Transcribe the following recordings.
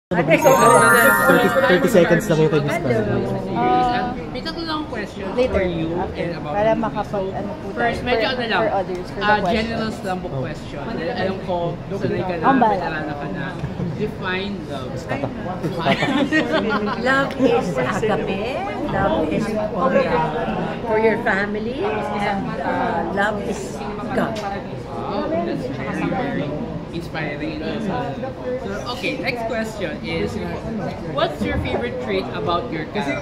30 seconds lang yung kay Miss Carly. May tatlo lang question Later. for you and about Para makapag ano po first, medyo ano lang, for others, for the question. general slumbo question. Alam ko, sanay ka na, Ambala. veterana ka na. Define love. Love is agape, love is for your family, and love is God. Wow, that's very, very inspiring. So, okay, next question is, what's your favorite trait about your character?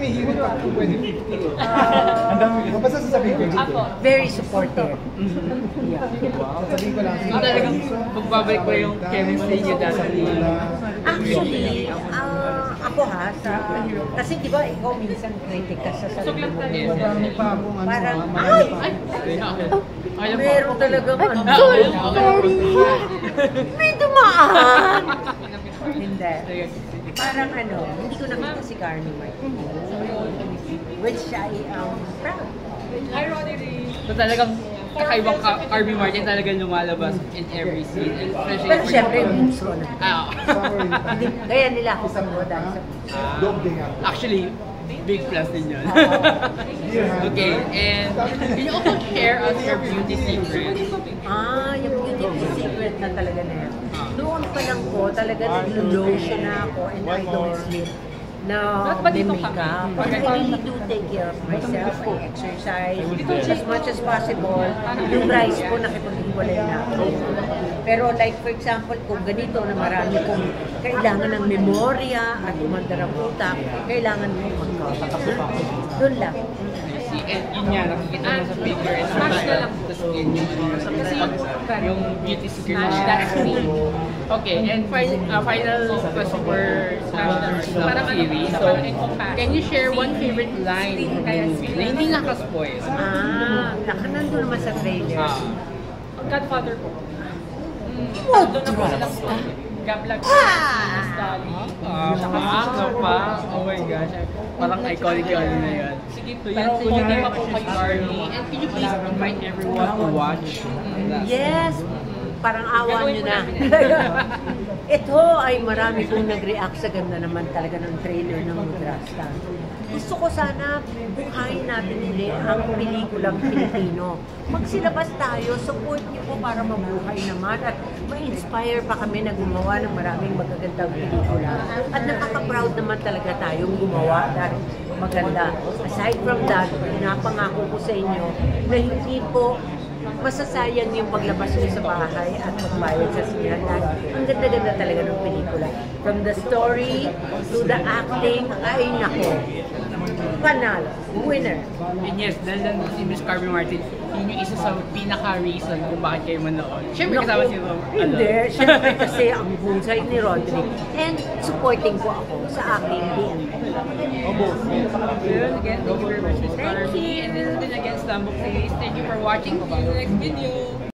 Very supportive. So, talagang magbabalik ko yung chemistry niyo dati. Actually, ako kasi di ba ikaw minsan critic ka sa sarili mo. Parang, meron talagang may dumaan. Hindi. Parang hindi ko nakita si Carly Martin. Which I am proud. So talagang kakaibang Carly Martin talagang lumalabas in every scene. And especially Pero syempre, yung gusto na. Gaya nila ako sa mga dahil sa actually, big plus din yun. Okay, and can you also share us your beauty secret? Yung beauty secret na talaga na yan. Noon pa lang po, talaga nag-lotion na ako and I don't sleep na may makeup. I really do take care of myself. I exercise as much as possible. Yung rice po, nakipag-iwalay na ako. Pero like for example, kung ganito na marami kong kailangan ng memorya at umandar ang utak, kailangan mo mag-cover. Doon lang. And yun nga, nakikita mo sa figure and sa skin yung beauty secret. That's me. Okay, and final question for parang series. So, can you share one favorite line na hindi nakaspoil? Nandun naman sa trailer. Godfather ko. Doon ako sila Gablag oh my gosh. Parang iconic yung ano na yun. Sige to, yan. Tuloy ako kay Carly. And can you please invite everyone to watch? Yes! Parang awa nyo na. Ito ay marami kong nag-react sa ganda naman talaga ng trailer ng Mudrasta. Gusto ko sana buhayin natin ulit ang pelikulang Pilipino. Magsilabas tayo, support niyo po para mabuhay naman at ma-inspire pa kami na gumawa ng maraming magagandang pelikula. At nakaka-proud naman talaga tayong gumawa dahil maganda. Aside from that, pinapangako ko sa inyo na hindi po masasayang yung paglabas nyo sa bahay at magbayad sa sinihan. Ang ganda-ganda talaga ng pelikula. From the story to the acting, ay nako. Panalo. Winner. And yes, dahil lang si Miss Carly Martin, yun yung isa sa pinaka-reason kung bakit kayo manood. Siyempre kasama si Rom. Hindi. Siyempre kasi ang husay ni Roderick. And supporting ko ako sa aking DNP. Again, thank you very much, Miss Carly. And this has been again Slumbook Series. Thank you for watching. See you in the next video.